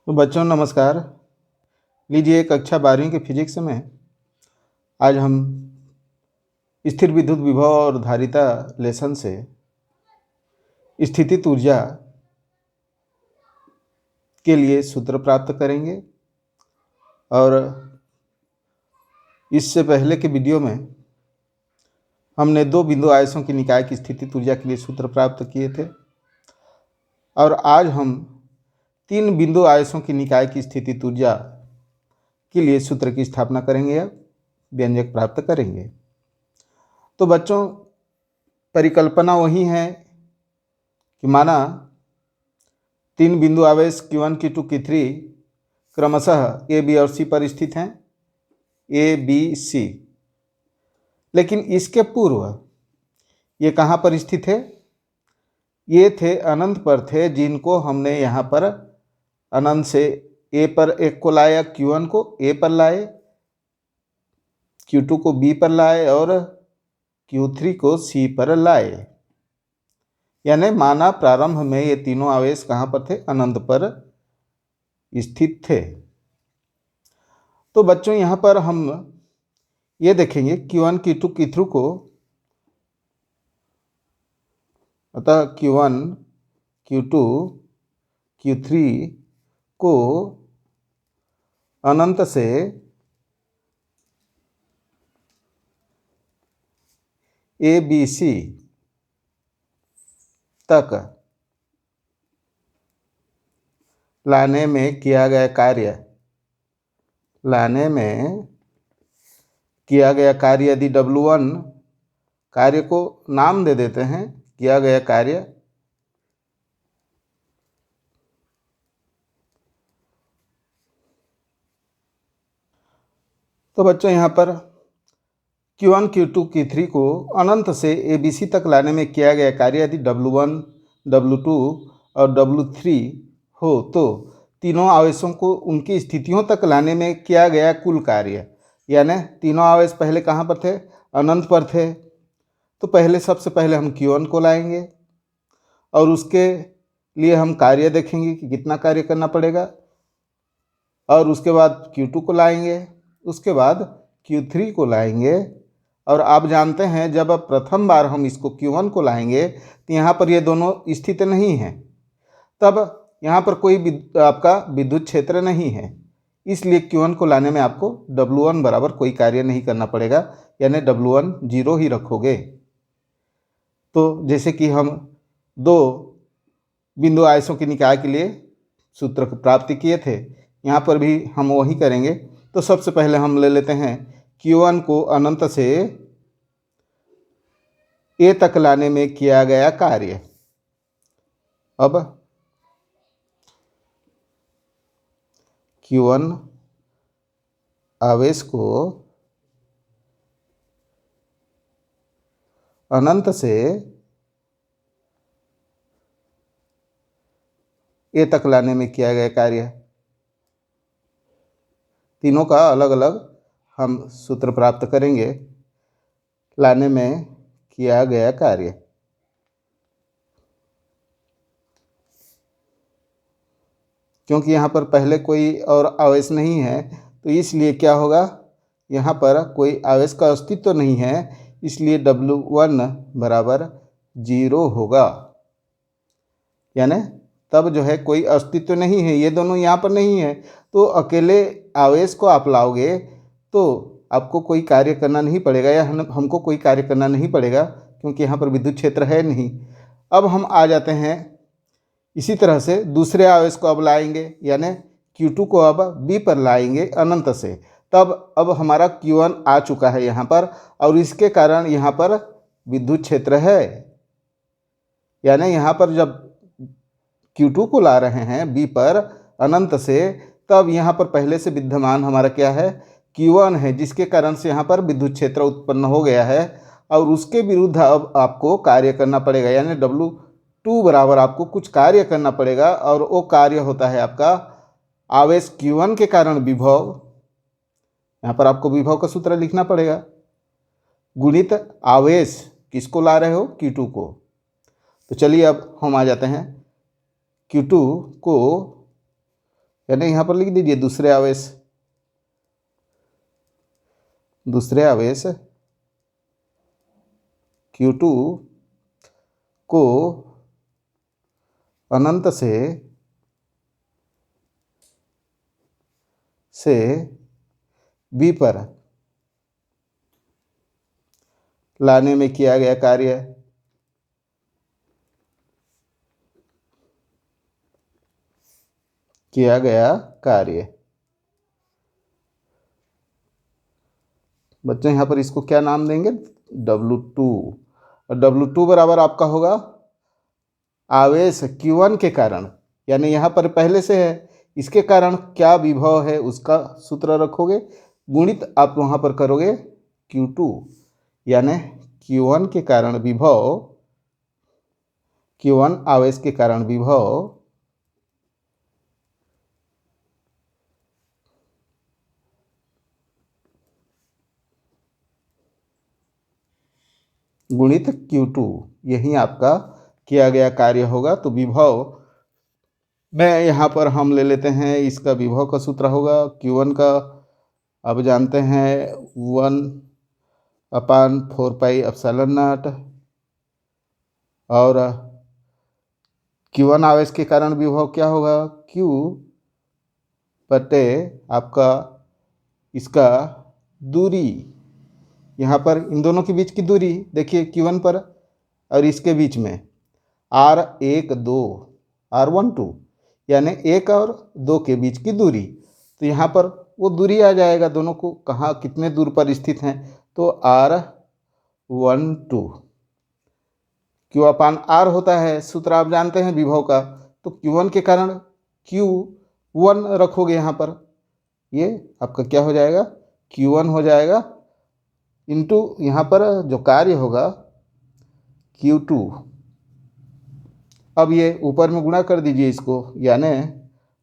तो बच्चों नमस्कार। लीजिए कक्षा 12वीं के फिजिक्स में आज हम स्थिर विद्युत विभव और धारिता लेसन से स्थितिज ऊर्जा के लिए सूत्र प्राप्त करेंगे। और इससे पहले के वीडियो में हमने दो बिंदु आयसों की निकाय की स्थितिज ऊर्जा के लिए सूत्र प्राप्त किए थे, और आज हम तीन बिंदु आयसों की निकाय की स्थितिज ऊर्जा के लिए सूत्र की स्थापना करेंगे या व्यंजक प्राप्त करेंगे। तो बच्चों परिकल्पना वही है कि माना तीन बिंदु आवेश Q1, Q2, Q3 क्रमशः ए, बी और सी पर स्थित हैं, ए, बी, सी। लेकिन इसके पूर्व ये कहाँ पर स्थित है? ये थे अनंत पर थे, जिनको हमने यहाँ पर अनंत से ए पर एक को लाया, Q1 को ए पर लाए, Q2 को बी पर लाए और Q3 को सी पर लाए। यानी माना प्रारंभ में ये तीनों आवेश कहाँ पर थे? अनंत पर स्थित थे। तो बच्चों यहाँ पर हम ये देखेंगे Q1, Q2, Q3 को, अतः Q1, Q2, Q3 को अनंत से ए, बी, सी तक लाने में किया गया कार्य यदि W1 कार्य को नाम दे देते हैं, किया गया कार्य तो बच्चों यहाँ पर Q1, Q2, Q3 को अनंत से ABC तक लाने में किया गया कार्य यदि W1, W2 और W3 हो, तो तीनों आवेशों को उनकी स्थितियों तक लाने में किया गया कुल कार्य, यानी तीनों आवेश पहले कहाँ पर थे? अनंत पर थे। तो पहले सबसे पहले हम Q1 को लाएंगे और उसके लिए हम कार्य देखेंगे कि कितना कार्य करना पड़ेगा, और उसके बाद Q2 को लाएंगे, उसके बाद Q3 को लाएंगे। और आप जानते हैं जब प्रथम बार हम इसको Q1 को लाएंगे तो यहाँ पर ये दोनों स्थित नहीं हैं, तब यहाँ पर कोई आपका विद्युत क्षेत्र नहीं है, इसलिए Q1 को लाने में आपको W1 बराबर कोई कार्य नहीं करना पड़ेगा, यानी W1 जीरो ही रखोगे। तो जैसे कि हम दो बिंदु आयसों की निकाय के लिए सूत्र की प्राप्ति किए थे, यहाँ पर भी हम वही करेंगे। तो सबसे पहले हम ले लेते हैं Q1 को अनंत से ए तक लाने में किया गया कार्य। अब Q1 आवेश को अनंत से ए तक लाने में किया गया कार्य, तीनों का अलग अलग हम सूत्र प्राप्त करेंगे। लाने में किया गया कार्य, क्योंकि यहाँ पर पहले कोई और आवेश नहीं है, तो इसलिए क्या होगा, यहाँ पर कोई आवेश का अस्तित्व तो नहीं है, इसलिए W1 बराबर जीरो होगा। यानी तब जो है कोई अस्तित्व नहीं है, ये दोनों यहाँ पर नहीं है, तो अकेले आवेश को आप लाओगे तो आपको कोई कार्य करना नहीं पड़ेगा, या हमको कोई कार्य करना नहीं पड़ेगा, क्योंकि यहाँ पर विद्युत क्षेत्र है नहीं। अब हम आ जाते हैं इसी तरह से दूसरे आवेश को अब लाएंगे, यानी Q2 को अब B पर लाएंगे अनंत से, तब अब हमारा Q1 आ चुका है यहाँ पर, और इसके कारण यहाँ पर विद्युत क्षेत्र है। यानी यहाँ पर जब Q2 को ला रहे हैं B पर अनंत से, तब यहाँ पर पहले से विद्यमान हमारा क्या है? Q1 है, जिसके कारण से यहाँ पर विद्युत क्षेत्र उत्पन्न हो गया है, और उसके विरुद्ध अब आपको कार्य करना पड़ेगा, यानी W2 बराबर आपको कुछ कार्य करना पड़ेगा, और वो कार्य होता है आपका आवेश Q1 के कारण विभव। यहाँ पर आपको विभव का सूत्र लिखना पड़ेगा, गुणित आवेश किसको ला रहे हो? Q2 को। तो चलिए अब हम आ जाते हैं Q2 को यानी यहाँ पर लिख दीजिए दूसरे आवेश Q2 को अनंत से B पर लाने में किया गया कार्य। बच्चों यहाँ पर इसको क्या नाम देंगे? W2। और W2 बराबर आपका होगा आवेश Q1 के कारण, यानी यहाँ पर पहले से है, इसके कारण क्या विभव है उसका सूत्र रखोगे, गुणित आप वहाँ पर करोगे Q2, यानी Q1 के कारण विभव, Q1 आवेश के कारण विभव गुणित Q2, यही आपका किया गया कार्य होगा। तो विभव में यहाँ पर हम ले लेते हैं, इसका विभव का सूत्र होगा Q1 का, अब जानते हैं 1/4πε0, और Q1 आवेश के कारण विभव क्या होगा? Q बटे आपका इसका दूरी, यहाँ पर इन दोनों के बीच की दूरी देखिए Q1 पर, और इसके बीच में R12 यानी 1 और 2 के बीच की दूरी। तो यहाँ पर वो दूरी आ जाएगा, दोनों को कहाँ कितने दूर पर स्थित हैं, तो R12 Q/R होता है, सूत्र आप जानते हैं विभव का। तो Q1 के कारण Q1 रखोगे यहाँ पर, ये आपका क्या हो जाएगा? Q1 हो जाएगा इंटू यहाँ पर जो कार्य होगा Q2। अब ये ऊपर में गुणा कर दीजिए इसको, यानी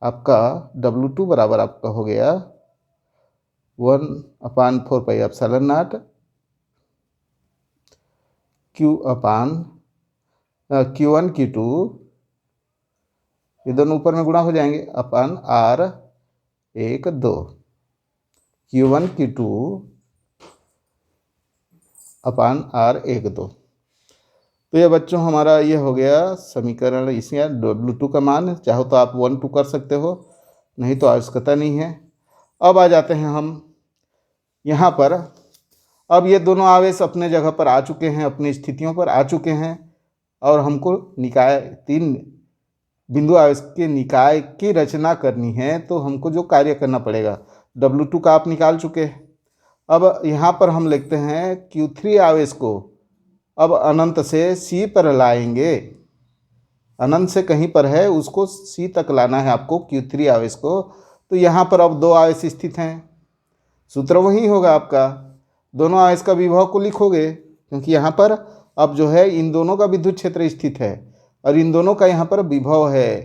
आपका W2 बराबर आपका हो गया 1/4πε0 Q1 Q2, ये दोनों ऊपर में गुणा हो जाएंगे, अपन R12 Q1 Q2 अपन R12। तो ये बच्चों हमारा ये हो गया समीकरण। इसमें W2 का मान चाहो तो आप 1-2 कर सकते हो, नहीं तो आवश्यकता नहीं है। अब आ जाते हैं हम यहाँ पर, अब ये दोनों आवेश अपने जगह पर आ चुके हैं, अपनी स्थितियों पर आ चुके हैं, और हमको निकाय 3 बिंदु आवेश के निकाय की रचना करनी है। तो हमको जो कार्य करना पड़ेगा, W2 का आप निकाल चुके हैं। अब यहाँ पर हम लिखते हैं Q3 आवेश को अब अनंत से C पर लाएंगे, अनंत से कहीं पर है उसको C तक लाना है आपको Q3 आवेश को। तो यहाँ पर अब 2 आवेश स्थित हैं, सूत्र वही होगा आपका, दोनों आवेश का विभव को लिखोगे, क्योंकि यहाँ पर अब जो है इन दोनों का विद्युत क्षेत्र स्थित है और इन दोनों का यहाँ पर विभव है।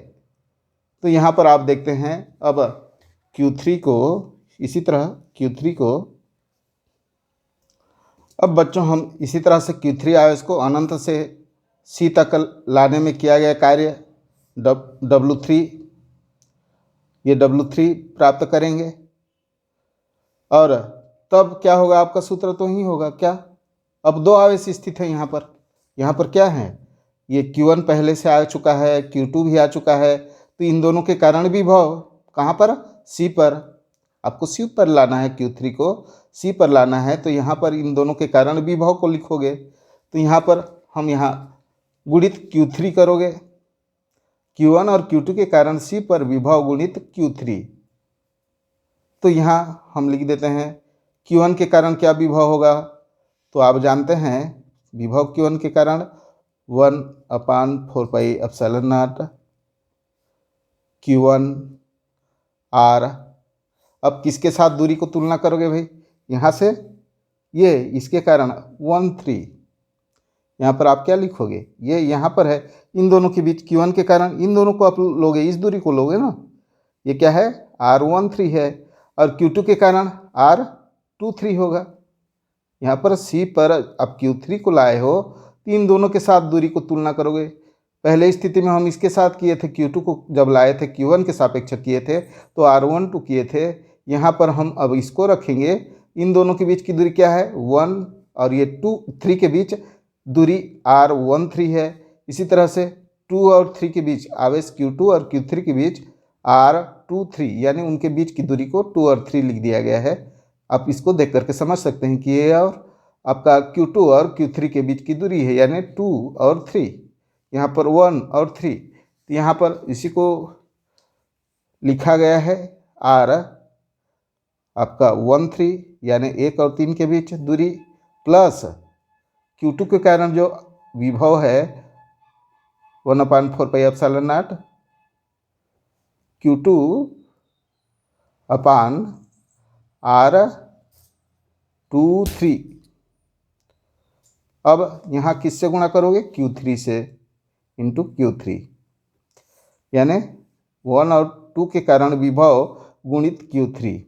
तो यहाँ पर आप देखते हैं अब Q3 को, इसी तरह Q3 को, अब बच्चों हम इसी तरह से Q3 आवेश को अनंत से C तक लाने में किया गया कार्य W3, ये W3 प्राप्त करेंगे, और तब क्या होगा, आपका सूत्र तो ही होगा क्या, अब 2 आवेश स्थित हैं यहाँ पर क्या है, ये Q1 पहले से आ चुका है, Q2 भी आ चुका है, तो इन दोनों के कारण विभव कहाँ पर? C पर, आपको C पर लाना है, Q3 को C पर लाना है। तो यहाँ पर इन दोनों के कारण विभव को लिखोगे, तो यहाँ पर हम यहाँ गुणित Q3 करोगे, Q1 और Q2 के कारण C पर विभव गुणित Q3। तो यहाँ हम लिख देते हैं Q1 के कारण क्या विभव होगा, तो आप जानते हैं विभव Q1 के कारण 1/4πε0 Q1 R। अब किसके साथ दूरी को तुलना करोगे भाई, यहाँ से ये इसके कारण 1-3, यहाँ पर आप क्या लिखोगे, ये यहाँ पर है, इन दोनों के बीच Q1 के कारण इन दोनों को आप लोगे, इस दूरी को लोगे ना, ये क्या है R13 है, और Q2 के कारण R23 होगा। यहाँ पर C पर आप Q3 को लाए हो, तो इन दोनों के साथ दूरी को तुलना करोगे, पहले स्थिति में हम इसके साथ किए थे, Q2 को जब लाए थे Q1 के सापेक्ष किए थे तो R12 किए थे। यहाँ पर हम अब इसको रखेंगे। इन दोनों के बीच की दूरी क्या है? 1, और ये 2 3 के बीच दूरी R13 है। इसी तरह से 2 और 3 के बीच आवेश Q2 और Q3 के बीच R23, यानी उनके बीच की दूरी को 2 और 3 लिख दिया गया है। आप इसको देख करके समझ सकते हैं कि ये और आपका Q2 और Q3 के बीच की दूरी है, यानी 2 और 3, यहाँ पर 1 और 3। तो यहाँ पर इसी को लिखा गया है R आपका 13, यानी 1 और 3 के बीच दूरी, प्लस Q2 के कारण जो विभव है 1/4πε0 Q2 अपान R23। अब यहाँ किससे गुणा करोगे? Q3 से, इंटू Q3, यानी 1 और 2 के कारण विभव गुणित Q3।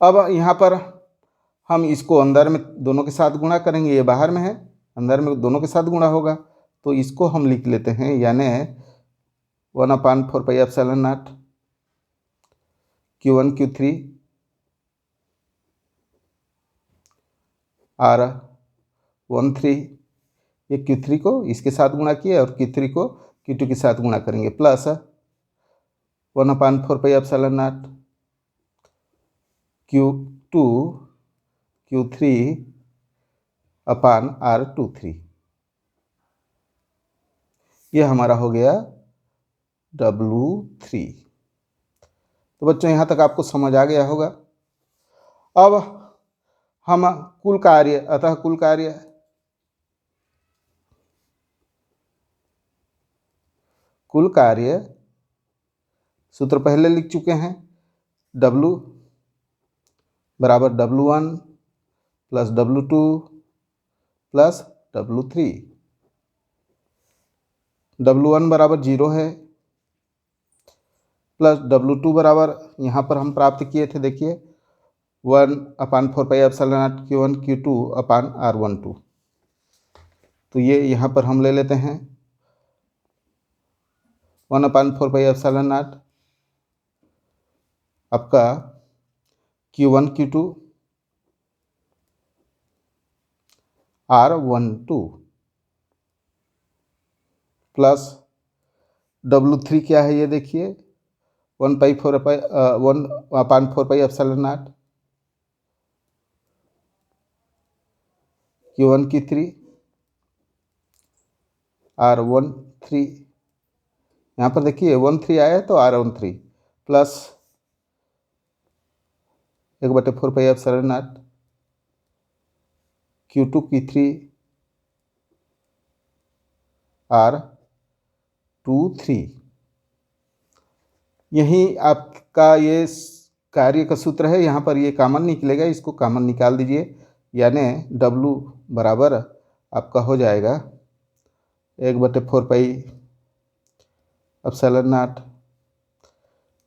अब यहाँ पर हम इसको अंदर में दोनों के साथ गुणा करेंगे, ये बाहर में है, अंदर में दोनों के साथ गुणा होगा, तो इसको हम लिख लेते हैं, यानी 1/4πε0 Q1 Q3 R13, ये Q3 को इसके साथ गुणा किए और Q3 को Q2 के साथ गुणा करेंगे, प्लस 1/4πε0 Q2 Q3 अपान R23। ये हमारा हो गया W3। तो बच्चों यहाँ तक आपको समझ आ गया होगा। अब हम कुल कार्य, अतः कुल कार्य सूत्र पहले लिख चुके हैं। W बराबर W1 plus W2 plus W3। W1 बराबर 0 है, प्लस W2 बराबर यहाँ पर हम प्राप्त किए थे, देखिए 1/4πε0 Q1 Q2 अपान R12। तो ये यहाँ पर हम ले लेते हैं 1/4πε0 आपका Q1 Q2 R12 plus W3 क्या है ये देखिए 1/4πε0 Q1 Q3 R13। यहाँ पर देखिए 13 आया है तो R13 plus 1/4πε0 Q2 Q3 R23। यही आपका ये कार्य का सूत्र है। यहाँ पर ये कॉमन निकलेगा, इसको कॉमन निकाल दीजिए, यानी W बराबर आपका हो जाएगा 1/4πε0।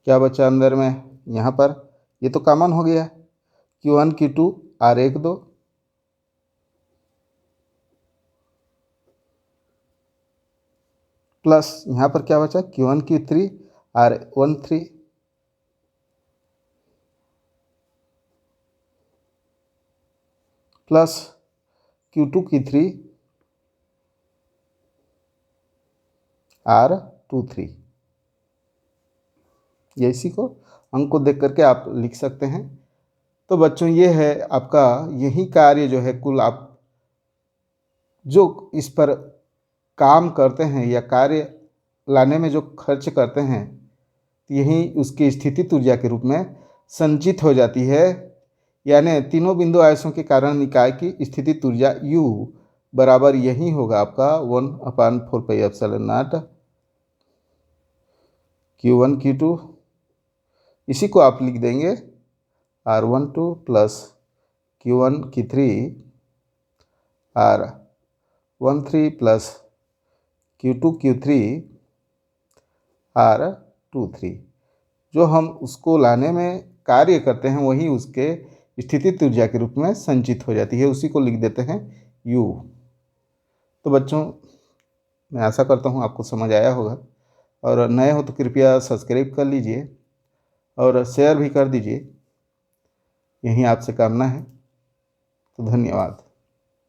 क्या बचा अंदर में? यहाँ पर ये तो कॉमन हो गया, Q1 Q2 R12 प्लस यहाँ पर क्या बचा? Q1 Q3 R13 plus Q2 Q3 R23। ये इसी को अंक को देख करके आप लिख सकते हैं। तो बच्चों ये है आपका यही कार्य जो है, कुल आप जो इस पर काम करते हैं या कार्य लाने में जो खर्च करते हैं, यही उसकी स्थितिज ऊर्जा के रूप में संचित हो जाती है। यानी तीनों बिंदु आयसों के कारण निकाय की स्थितिज ऊर्जा U बराबर यही होगा आपका 1/4πε0 Q1 Q2, इसी को आप लिख देंगे R12 plus Q1 Q3 R13 plus Q2 Q3 R23। जो हम उसको लाने में कार्य करते हैं वही उसके स्थितिज ऊर्जा के रूप में संचित हो जाती है, उसी को लिख देते हैं U। तो बच्चों, मैं आशा करता हूँ आपको समझ आया होगा, और नए हो तो कृपया सब्सक्राइब कर लीजिए और शेयर भी कर दीजिए। यही आपसे कामना है। तो धन्यवाद।